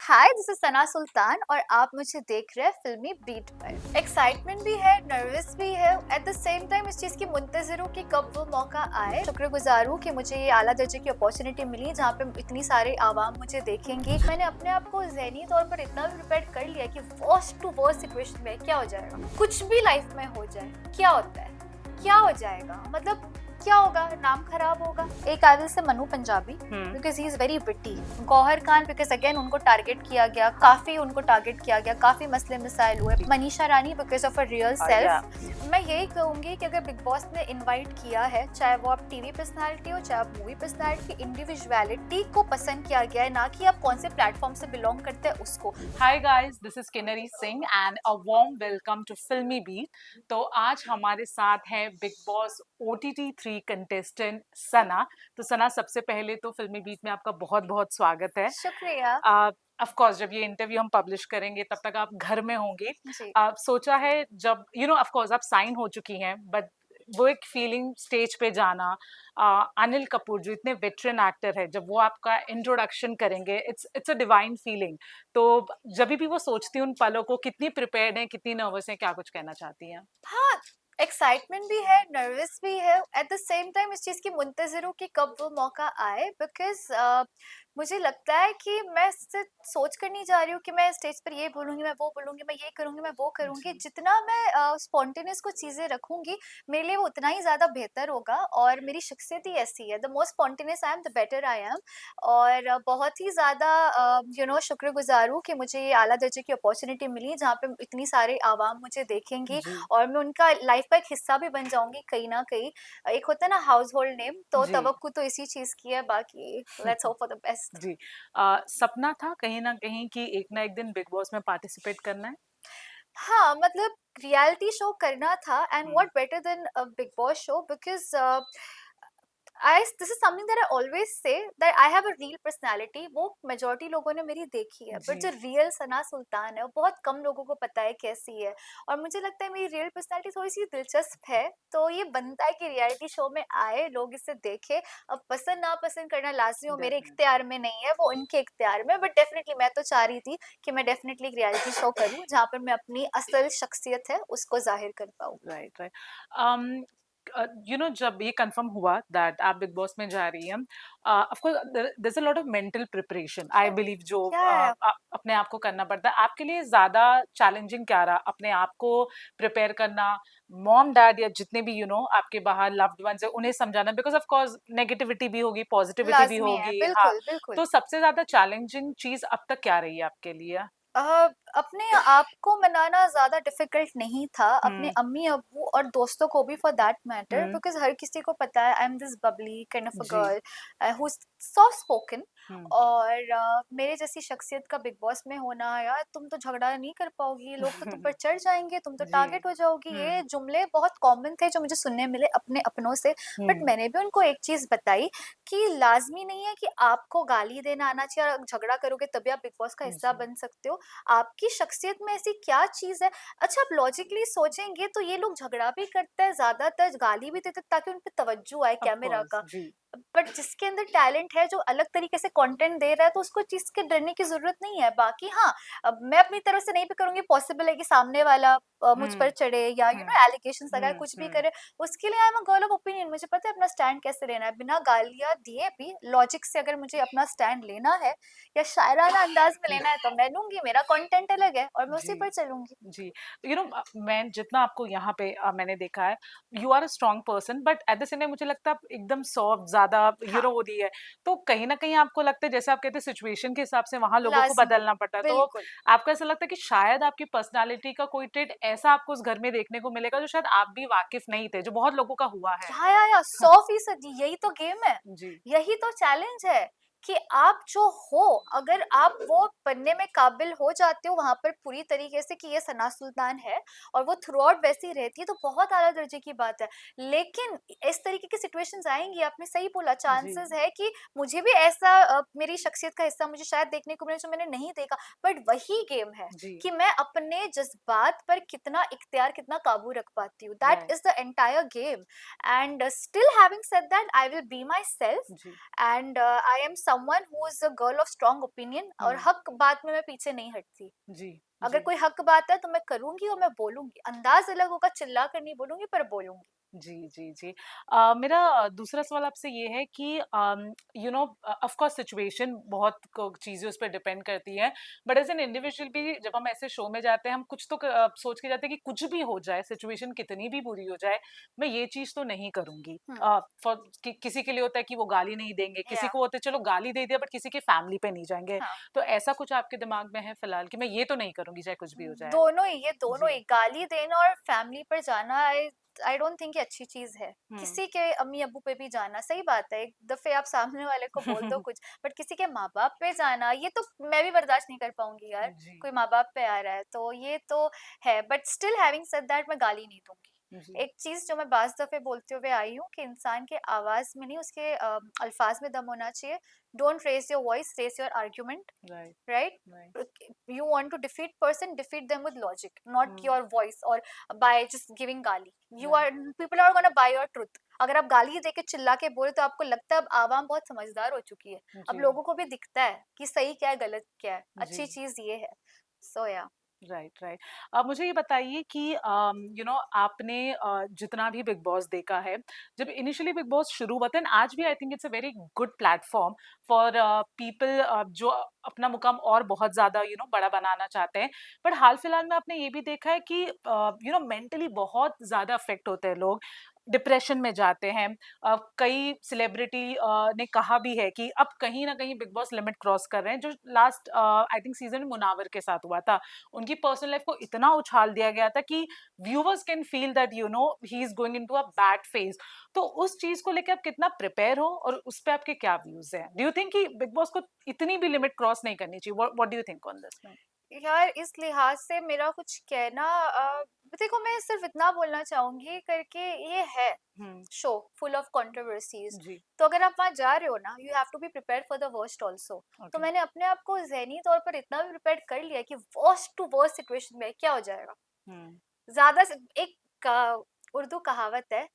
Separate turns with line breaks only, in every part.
Hi, this is सना सुल्तान और आप मुझे देख रहे हैं फिल्मी बीट पर। एक्साइटमेंट भी है, नर्वस भी है, एट द सेम टाइम इस चीज़ की मुंतज़िर हूँ कि कब वो मौका आए। शुक्रगुजार हूँ कि मुझे ये आला दर्जे की अपॉर्चुनिटी मिली जहाँ पे इतनी सारी आवाम मुझे देखेंगी। मैंने अपने आप को ज़हनी तौर पर इतना भी प्रिपेयर कर लिया कि वर्स्ट टू वर्स्ट सिचुएशन में क्या हो जाएगा, कुछ भी लाइफ में हो जाए, क्या होता है, क्या हो जाएगा, मतलब क्या होगा, नाम खराब होगा। एक आदिल से Manu Punjabi because he is very witty, Gauhar Khan because again उनको टारगेट किया गया, काफी उनको टारगेट किया गया, काफी मसले मिसाइल हुए। Manisha Rani because of a real self. मैं यही कहूंगी कि अगर बिग बॉस ने इनवाइट किया है, चाहे वो आप टीवी पर्सनालिटी हो चाहे आप मूवी पर्सनालिटी, इंडिविजुअलिटी को पसंद किया गया है, ना कि आप कौन से प्लेटफॉर्म से बिलोंग करते हैं उसको।
Hi guys, this is Kinnari Singh and a warm welcome to Filmi beat. तो आज हमारे साथ है Bigg Boss OTT 3 contestant Sana. तो सना, सबसे पहले तो फिल्मी बीट में आपका बहुत बहुत स्वागत है।
शुक्रिया
ऑफ कोर्स जब ये इंटरव्यू हम पब्लिश करेंगे तब तक आप घर में होंगे।
जी।
सोचा है जब ऑफ कोर्स आप साइन हो चुकी हैं, बट वो एक फीलिंग स्टेज पे जाना, अनिल कपूर जो इतने वेटरन एक्टर है, जब वो आपका इंट्रोडक्शन करेंगे, इट्स अ डिवाइन फीलिंग। तो जब भी वो सोचती हैं उन पलों को, कितनी प्रिपेयर्ड हैं, कितनी नर्वस हैं, क्या कुछ कहना चाहती हैं?
हाँ, एक्साइटमेंट भी है, नर्वस भी है, एट द सेम टाइम इस चीज़ की मुंतज़िर हूँ कि कब वो मौका आए। बिकॉज़ मुझे लगता है कि मैं सिर्फ सोच कर नहीं जा रही हूँ कि मैं स्टेज पर ये बोलूँगी, मैं वो बोलूँगी, मैं ये करूँगी, मैं वो करूँगी।
जी।
जितना मैं स्पॉन्टेनियस कुछ चीज़ें रखूँगी, मेरे लिए वो उतना ही ज़्यादा बेहतर होगा और मेरी शख्सियत ही ऐसी है। The most spontaneous I am, the better I am. और बहुत ही ज़्यादा शुक्रगुज़ार हूँ कि मुझे ये आला दर्जे की अपॉर्चुनिटी मिली जहाँ पे इतनी सारी आवाम मुझे देखेंगी
जी।
और मैं उनका लाइफ का एक हिस्सा भी बन जाऊँगी कहीं न कहीं। एक होता है ना हाउस होल्ड नेम, तो
जी।
तवक्कुह तो इसी चीज़ की है, बाकी let's hope for the best.
जी। सपना था कहीं ना कहीं कि एक ना एक दिन बिग बॉस में पार्टिसिपेट करना है?
हाँ, मतलब रियलिटी शो करना था and
hmm.
What better than a big boss show because I this is something that I always say that I have a real personality. वो मेजॉरिटी लोगों ने मेरी देखी है, बट
जी।
जो रियल सना सुल्तान है वो बहुत कम लोगों को पता है कैसी है। और मुझे लगता है मेरी रियल पर्सनालिटी थोड़ी सी दिलचस्प है, तो ये बनता है कि रियलिटी शो में आए, लोग इसे देखें। अब पसंद ना पसंद करना लाजमी हो, मेरे
डेफिनेटली।
इख्तियार में नहीं है, वो उनके इख्तियार में। बट डेफिनेटली मैं तो चाह रही थी कि मैं डेफिनेटली एक रियलिटी शो करूँ जहाँ पर मैं अपनी असल शख्सियत है उसको जाहिर कर पाऊँ।
Right, right. जब ये कंफर्म हुआ दैट आप बिग बॉस में जा रही हैं, of course there is a lot of mental preparation I believe, जो
क्या
अपने आप को करना पड़ता है। आपके लिए ज्यादा चैलेंजिंग क्या रहा, अपने आप को प्रिपेयर करना, मॉम डैड या जितने भी आपके बाहर लव्ड वंस है उन्हें समझाना, बिकॉज ऑफ कोर्स नेगेटिविटी भी होगी, पॉजिटिविटी भी
लाजमी है,
होगी। हाँ।
बिल्कुल बिल्कुल।
तो सबसे ज्यादा चैलेंजिंग चीज अब तक क्या रही है आपके लिए?
अ, अपने आप को मनाना ज़्यादा डिफ़िकल्ट नहीं था, अपने
हम्म।
अम्मी-अब्बू और दोस्तों को भी for that matter,
hmm.
Because हर किसी को पता है I am this bubbly kind of a
जी।
Girl who is soft spoken.
Hmm.
और मेरे जैसी शख्सियत का बिग बॉस में होना, यार तुम तो झगड़ा नहीं कर पाओगी, लोग तो तुम पर चढ़ जाएँगे, तुम तो
जी।
टारगेट हो जाओगी, ये
हम्म।
जुमले बहुत कॉमन थे जो मुझे सुनने मिले अपने अपनों से। बट
हम्म।
मैंने भी उनको एक चीज़ बताई कि लाज़मी नहीं है कि आपको गाली देना आना चाहिए और झगड़ा करोगे तभी आप बिग बॉस का हिस्सा
जी।
बन सकते हो। आपकी शख्सियत में ऐसी क्या चीज़ है? अच्छा, आप लॉजिकली सोचेंगे तो ये लोग झगड़ा भी करते हैं, ज़्यादातर गाली भी देते हैं ताकि उन पे तवज्जो आए
ऑफ
कैमरा
कोर्स।
का।
जी।
बट जिसके अंदर टैलेंट है, जो अलग तरीके से कंटेंट दे रहा है, तो उसको चीज़ के डरने की ज़रूरत नहीं है। बाकी हाँ, अब मैं अपनी तरफ से नहीं भी करूँगी, पॉसिबल है कि सामने वाला मुझ पर
हम्म।
चढ़े या
हम्म।
एलिगेशंस लगाए, कुछ भी
हम्म।
करे। उसके लिए I am a girl of opinion, मुझे पता है अपना स्टैंड कैसे लेना है। बिना गालियाँ दिए भी लॉजिक से अगर मुझे अपना स्टैंड लेना है या शायराना अंदाज में लेना है तो मैं लूँगी, मेरा कंटेंट अलग है और मैं उसी
जी।
पर चलूँगी।
जी। मैं जितना आपको यहाँ पे मैंने देखा है, you are a strong person, but at the same time मुझे लगता है आप एकदम सॉफ्ट, ज्यादा
हाँ,
वो दी है। तो कहीं ना कहीं आपको लगता है, जैसे आप कहते हैं सिचुएशन के हिसाब से वहां लोगों को
लाज़मी,
बदलना पड़ता है, तो
बिल्कुल।
आपको ऐसा लगता है कि शायद आपकी पर्सनालिटी का कोई ट्रेड ऐसा आपको उस घर में देखने को मिलेगा जो शायद आप भी वाकिफ नहीं थे, जो बहुत लोगों का हुआ है?
या 100% यही तो गेम है।
जी।
यही तो चैलेंज है कि आप जो हो, अगर आप वो बनने में काबिल हो जाते हो वहाँ पर पूरी तरीके से कि ये सना सुल्तान है और वो थ्रू आउट वैसी रहती है, तो बहुत आला दर्जे की बात है। लेकिन इस तरीके की सिचुएशंस आएँगी, आपने सही बोला,
जी।
चांसेस है कि मुझे भी ऐसा मेरी शख्सियत का हिस्सा मुझे शायद देखने को मिले जो मैंने नहीं देखा। बट वही गेम है
जी।
कि मैं अपने जज़्बात पर कितना इख्तियार, कितना काबू रख पाती हूँ। That
right.
Is the entire game. And still having said that, I will be myself
जी।
and I am someone who is a girl of strong opinion, और हक बात में मैं पीछे नहीं हटती।
जी
अगर
जी
कोई हक बात है तो मैं करूंगी और मैं बोलूंगी, अंदाज अलग होगा, चिल्ला कर नहीं बोलूंगी पर बोलूंगी।
जी, जी, जी। मेरा दूसरा सवाल आपसे ये है कि ऑफ कोर्स सिचुएशन बहुत को चीज़ें उस पे डिपेंड करती हैं, बट एज़ एन इंडिविजुअल भी जब हम ऐसे शो में जाते हैं, हम कुछ तो सोच के जाते हैं कि कुछ भी हो जाए, सिचुएशन कितनी भी बुरी हो जाए, मैं ये चीज़ तो नहीं करूँगी।
हम्म।
फॉर कि किसी के लिए होता है कि वो गाली नहीं देंगे, किसी
या
को होता है चलो गाली दे दिया बट किसी की फैमिली पे नहीं जाएँगे।
हाँ,
तो ऐसा कुछ आपके दिमाग में है फिलहाल कि मैं ये तो नहीं करूँगी चाहे कुछ भी हो जाए?
दोनों ही, ये दोनों
जी।
ही, गाली देना और फैमिली पर जाना, आई डोंट थिंक ये अच्छी चीज है।
हुँ।
किसी के अम्मी अब्बू पे भी जाना सही बात है, एक दफे आप सामने वाले को बोल दो कुछ, बट किसी के माँ बाप पे जाना, ये तो मैं भी बर्दाश्त नहीं कर पाऊंगी यार।
जी,
कोई माँ बाप पे आ रहा है तो ये तो है, but still having said that मैं गाली नहीं दूंगी।
जी।
एक चीज जो मैं बाज दफे बोलते हुए आई हूँ कि इंसान के आवाज में नहीं, उसके अल्फाज में दम होना चाहिए। Don't raise your voice, raise your argument,
right,
right?
Right.
You want to defeat person, defeat them with logic, not
hmm,
your voice or by just giving गाली। You are,
right.
people are gonna buy your truth। अगर आप गाली देके चिल्ला के बोले तो आपको लगता है अब आवाम बहुत समझदार हो चुकी है, अब
जी,
लोगों को भी दिखता है कि सही क्या है गलत क्या है,
जी।
अच्छी चीज ये है। सो या
राइट, राइट। अब मुझे ये बताइए कि आपने जितना भी बिग बॉस देखा है, जब इनिशियली बिग बॉस शुरू हुआ था एंड आज भी I think it's a very good platform for people जो अपना मुकाम और बहुत ज़्यादा बड़ा बनाना चाहते हैं। बट हाल-फिलहाल में आपने ये भी देखा है कि मेंटली बहुत ज़्यादा अफ़ेक्ट होते हैं लोग, डिप्रेशन में जाते हैं। कई सेलिब्रिटी ने कहा भी है कि अब कहीं न कहीं बिग बॉस लिमिट क्रॉस कर रहे हैं, जो लास्ट आई थिंक सीज़न में मुनावर के साथ हुआ था। उनकी पर्सनल लाइफ को इतना उछाल दिया गया था कि viewers can feel that he is going into a bad phase. तो उस चीज को लेकर आप कितना प्रिपेयर हो और उस पे आपके क्या व्यूज हैं? डू यू थिंक कि बिग बॉस को इतनी भी लिमिट क्रॉस नहीं करनी चाहिए? What do you think on this?
यार, इस लिहाज से मेरा कुछ कहना, देखो मैं सिर्फ इतना बोलना चाहूंगी करके, ये है
hmm.
Show full of controversies.
जी।
तो अगर आप वहां जा रहे हो ना, you have to be prepare for the worst also. तो
ओके।
मैंने अपने आप को ज़हनी तौर पर इतना भी प्रिपेयर कर लिया कि वर्स्ट टू वर्स्ट सिचुएशन में क्या हो जाएगा।
हम्म।
ज्यादा से एक उर्दू कहावत है,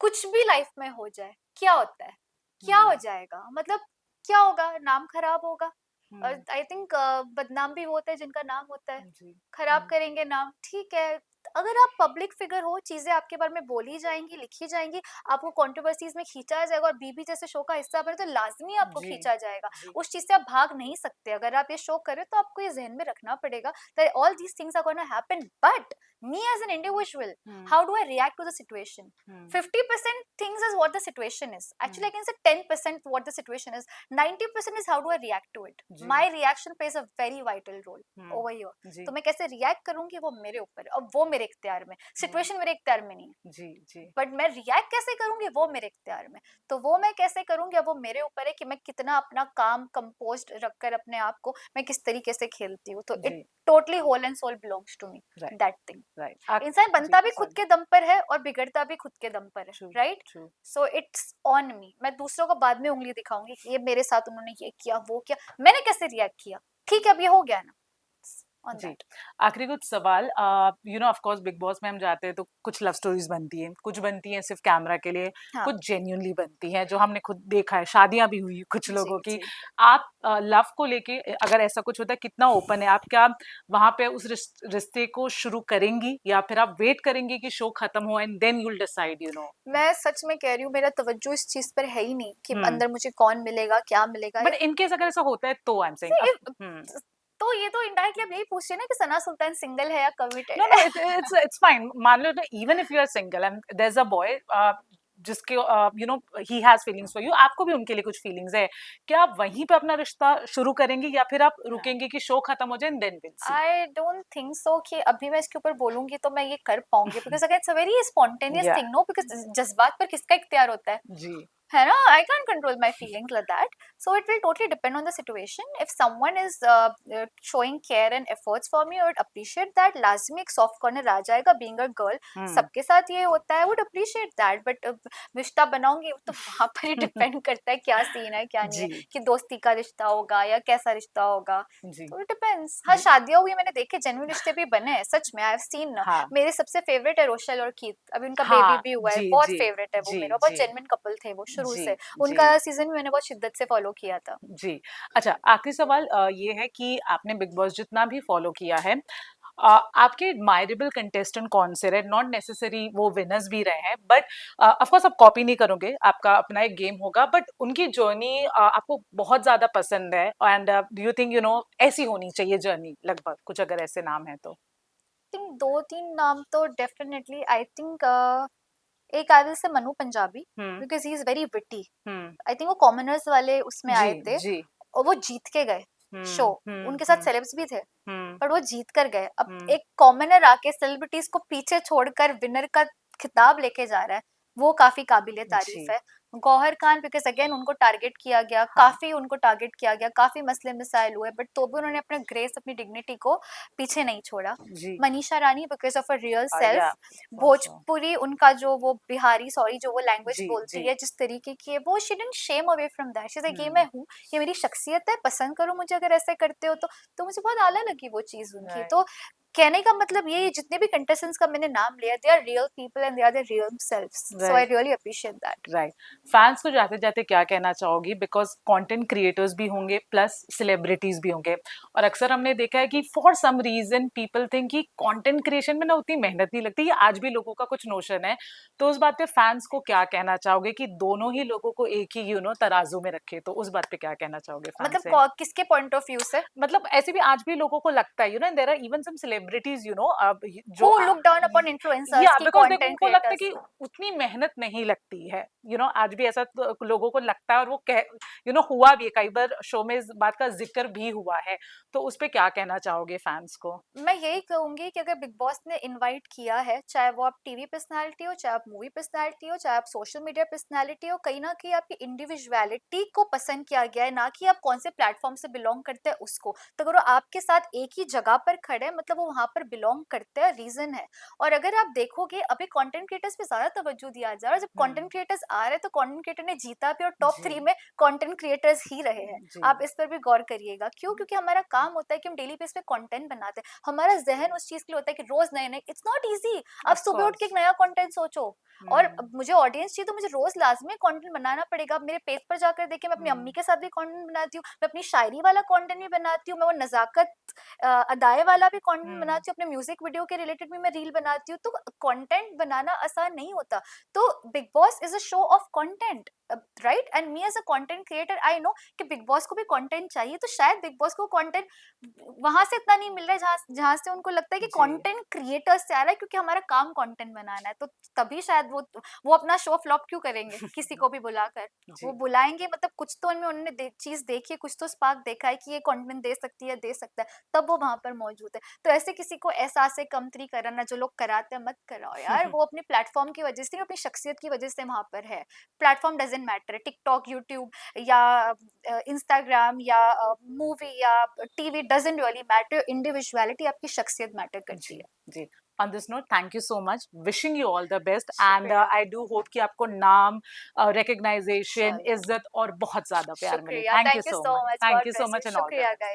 कुछ भी लाइफ में हो जाए क्या होता है, क्या हो
हम्म।
जाएगा, मतलब क्या होगा, नाम खराब होगा। और
हम्म।
आई थिंक बदनाम भी होते हैं जिनका नाम होता है,
जी।
खराब करेंगे नाम, ठीक है। अगर आप पब्लिक फिगर हो, चीजें आपके बारे में बोली जाएंगी, लिखी जाएंगी, आपको कंट्रोवर्सीज में खींचा जाएगा, और बीबी जैसे शो का हिस्सा बने तो लाजमी आपको
जी।
खींचा जाएगा।
जी।
उस चीज से आप भाग नहीं सकते। अगर आप ये शो करें तो आपको ये जहन में रखना पड़ेगा that all these things are gonna happen, but me as an individual, how
hmm.
do I react to the situation?
Hmm.
50% things is what the situation is. Actually,
hmm.
I can say 10% what the situation is. 90% is how do I react to it.
जी।
My reaction plays a very vital role over here.
जी।
तो मैं कैसे react करूंगी वो मेरे ऊपर है, और वो मेरे इख्तियार में,
हम्म।
सिचुएशन मेरे इख्तियार में नहीं है।
जी। जी।
बट मैं रिएक्ट कैसे करूंगी वो मेरे इख्तियार में। तो वो मैं कैसे करूंगी अब वो मेरे ऊपर है कि मैं कितना अपना काम कंपोज्ड रखकर अपने आप को मैं किस तरीके से खेलती हूँ। तो इट
जी।
Totally whole and soul belongs to me,
right.
That thing.
Right.
इंसान
जी।
बनता भी खुद
सॉरी।
के दम पर है और बिगड़ता भी खुद के दम पर है,
true.
Right?
True.
So it's on me. मैं दूसरों को बाद में उंगली दिखाऊंगी कि ये मेरे साथ उन्होंने ये किया, वो किया, मैंने कैसे रिएक्ट किया, ठीक है अब ये हो गया ना, ऑन
जी।
दैट।
आखिरी कुछ सवाल, ऑफ कोर्स बिग बॉस में हम जाते हैं तो कुछ लव स्टोरीज बनती हैं, कुछ बनती हैं सिर्फ कैमरा के लिए,
हाँ,
कुछ जेन्युइनली बनती हैं जो हमने खुद देखा है, शादियां भी हुई कुछ
जी
लोगों की।
जी।
आप लव को लेके अगर ऐसा कुछ होता है कितना ओपन है आप? क्या वहां पे उस रिश्ते को शुरू करेंगी या फिर आप वेट करेंगी कि शो खत्म हो and then you will decide?
मैं सच में कह रही हूँ, मेरा तवज्जो इस चीज पर है ही नहीं कि
हम्म।
अंदर मुझे कौन मिलेगा, क्या मिलेगा।
बट इन केस अगर ऐसा होता है तो आई एम सेइंग।
See,
हम्म।
तो ये तो इनडायरेक्टली आप यही पूछ रहे हैं ना कि सना सुल्तान सिंगल है या कमिटेड
नो नो,
है।
it's fine। मान लो ना, even if you are single and there is a boy जिसके ही हैज फीलिंग्स फॉर यू, आपको भी उनके लिए कुछ फीलिंग्स है, क्या आप वहीं पे अपना रिश्ता शुरू करेंगे या फिर आप
ना,
रुकेंगे कि शो खत्म हो जाए and then will see?
I don't think so कि अभी मैं इसके ऊपर बोलूंगी तो मैं ये कर पाऊंगी, बिकॉज अगर इट्स अ वेरी स्पॉन्टेनियस
या
थिंग, नो, बिकॉज जज्बात पर किसका इख्तियार होता है
जी।
है ना? I can't control my feelings like that. So it will totally depend on the situation. If someone is showing care and efforts for me, I would appreciate that. लाजमी एक soft corner आ जाएगा, being a girl, सबके साथ ये होता है, I would appreciate that. But रिश्ता बनाऊंगी तो वहाँ पर ही डिपेंड करता है क्या सीन है क्या नहीं है,
जी।
कि दोस्ती का रिश्ता होगा या कैसा रिश्ता होगा।
जी।
तो it depends. हाँ,
जी।
शादियां हुई मैंने देखे, जेन्युइन रिश्ते भी बने हैं सच में। I have seen.
हाँ।
मेरे सबसे फेवरेट है रोशल और कीत, अभी उनका बेबी
हाँ।
भी हुआ है,
जी।
बहुत
जी।
फेवरेट है वो
जी।
मेरा, बहुत
जी।
जेन्युइन कपल थे वो शुरू
जी,
से।
जी।
उनका सीज़न भी मैंने बहुत शिद्दत से फ़ॉलो किया था।
जी। अच्छा, आखिरी सवाल ये है कि आपने बिग बॉस जितना भी फ़ॉलो किया है, आपके एडमायरेबल कंटेस्टेंट कौन से रहे? नॉट नेसेसरी वो विनर्स भी रहे हैं, बट ऑफ कोर्स आप कॉपी नहीं करोगे, आपका अपना एक गेम होगा, बट उनकी जर्नी आपको बहुत ज़्यादा पसंद है एंड डू यू थिंक ऐसी होनी चाहिए जर्नी लगभग, कुछ अगर ऐसे नाम हैं तो?
थिंक 2-3 नाम तो डेफिनिटली आई थिंक एक I will say Manu Punjabi
hmm,
because he is very witty.
Hmm.
I think वो कॉमनर्स वाले उसमें
जी,
आए थे
जी।
और वो जीत के गए शो।
हुँ, हुँ,
उनके साथ
हुँ,
सेलेब्स भी थे,
हुँ,
पर वो जीत कर गए। अब
हुँ।
एक कॉमनर आके सेलिब्रिटीज़ को पीछे छोड़कर विनर का खिताब लेके जा रहा है, वो काफ़ी काबिल-ए-तारीफ़
जी,
है। गौहर खान बिकॉज़ अगेन उनको टारगेट किया गया,
हाँ।
काफ़ी उनको टारगेट किया गया, काफ़ी मसले-मसाइल हुए, बट तो भी उन्होंने अपना ग्रेस, अपनी डिग्निटी को पीछे नहीं छोड़ा।
जी।
Manisha Rani because of her real
या
सेल्फ।
For sure.
भोजपुरी उनका जो वो बिहारी सॉरी जो वो लैंग्वेज
जी,
बोलती
जी।
है, जिस तरीके की है, वो she didn't shame away from that. She is like ये मैं
हुँ,
हूँ, ये मेरी शख्सियत है, पसंद करो मुझे अगर ऐसे करते हो तो। तो मुझे बहुत आला लगी वो चीज़ उनकी। तो
राइट।
कहने का मतलब ये है, जितने भी कंटेस्टेंट्स का मैंने नाम लिया, they are real people and they are their real selves. So I
right,
really appreciate that.
Right. Fans को जाते-जाते क्या कहना चाहोगी? बिकॉज़ कंटेंट क्रिएटर्स भी होंगे प्लस सेलिब्रिटीज़ भी होंगे और अक्सर हमने देखा है कि for some reason people think कि कंटेंट क्रिएशन में ना उतनी मेहनत नहीं लगती, ये आज भी लोगों का कुछ नोशन है। तो उस बात पे फैन्स को क्या कहना चाहोगे कि दोनों ही लोगों को एक ही तराजू में रखें, तो उस बात पे क्या कहना चाहोगे फैन्स
मतलब
से?
किसके पॉइंट ऑफ व्यू से?
मतलब ऐसे भी आज भी लोगों को लगता है and there are even some celebrities अब जो
who look down upon influencers
या
की
बिकॉज़ देखो
कंटेंट
उनको लगता है कि
क्रिएटर्स।
उतनी मेहनत नहीं लगती है। आज भी ऐसा तो लोगों को लगता है और वो हुआ भी है कई बार शो में इस बात का ज़िक्र भी हुआ है। तो उस पे क्या कहना चाहोगे फैन्स को?
मैं यही कहूँगी कि अगर बिग बॉस ने इनवाइट किया है, चाहे वो आप टीवी पर्सनैलिटी हो, चाहे आप मूवी पर्सनैलिटी हो, चाहे आप सोशल मीडिया पर्सनैलिटी हो, कहीं न कहीं आपकी इंडिविजुअलिटी को पसंद किया गया है, ना कि आप कौन से प्लेटफ़ॉर्म से बिलॉन्ग करते हैं उसको। तो अगर वो आपके साथ एक ही जगह पर खड़े हैं, मतलब वो वहाँ पर बिलॉन्ग करते हैं, रीज़न है। और अगर आप देखोगे अभी कंटेंट क्रिएटर्स पे ज़्यादा तवज्जो दिया जा रहा है, जब कंटेंट
हुँ,
क्रिएटर्स आ रहे हैं, तो कंटेंट क्रिएटर ने जीता भी और टॉप
जी,
3 में कंटेंट क्रिएटर्स ही रहे हैं।
जी।
आप इस पर भी गौर करिएगा। क्यों? क्योंकि हमारा काम होता है कि हम डेली बेस पे कंटेंट बनाते हैं। हमारा ज़हन उस चीज़ के लिए होता है कि रोज़ नए-नए इट्स नॉट ईज़ी। आप
ऑफ़
सुबह उठ के एक
कोर्स।
नया कंटेंट सोचो और
हुँ,
अब मुझे ऑडियंस चाहिए तो मुझे रोज़ लाज़मी कंटेंट बनाना पड़ेगा। अब मेरे पेज पर जाकर देखिए मैं अपनी अम्मी
हुँ,
के साथ भी कंटेंट बनाती हूँ, मैं अपनी शायरी वाला कंटेंट भी बनाती हूँ, मैं वो नज़ाकत अदाए वाला भी कंटेंट
हुँ,
बनाती हूँ, अपने म्यूज़िक वीडियो के रिलेटेड भी मैं रील बनाती हूँ। तो कंटेंट बनाना आसान नहीं होता। तो big boss is a show off content right? And me as a content creator I know कि बिग बॉस को भी कंटेंट चाहिए, तो शायद बिग बॉस को कंटेंट वहाँ से इतना नहीं मिल रहा है जहाँ जहाँ से उनको लगता है कि
जी,
कंटेंट क्रिएटर्स से आ रहा है, क्योंकि हमारा काम कंटेंट बनाना है। तो तभी शायद वो अपना शो फ्लॉप क्यों करेंगे किसी को भी बुलाकर? वो
जी,
बुलाएँगे मतलब कुछ तो उनमें उन्होंने चीज़ देखी है, कुछ तो स्पार्क देखा है कि ये कंटेंट दे सकती है, दे सकता है, तब वो वहाँ पर मौजूद है। तो ऐसे किसी को एहसास कमतरी कराना, जो लोग कराते हैं मत कराओ यार, वो अपने प्लेटफ़ॉर्म की वजह से, अपनी शख्सियत की वजह से वहाँ पर है। Platform doesn't matter, TikTok, YouTube या इंस्टाग्राम या मूवी या TV doesn't really matter, individuality आपकी शख्सियत मैटर करती
जी,
है।
जी। On this note thank you so much, wishing you all the best and
शुक्रिया,
आई डू होप कि आपको नाम, रिकॉग्नाइजेशन,
इंशाल्लाह।
इज़्ज़त और बहुत ज़्यादा प्यार मिले।
शुक्रिया,
thank you
thank you
so
so
much,
much,
thank
God
you so
bless you,
much and all the
शुक्रिया
बेस्ट।
गाइस।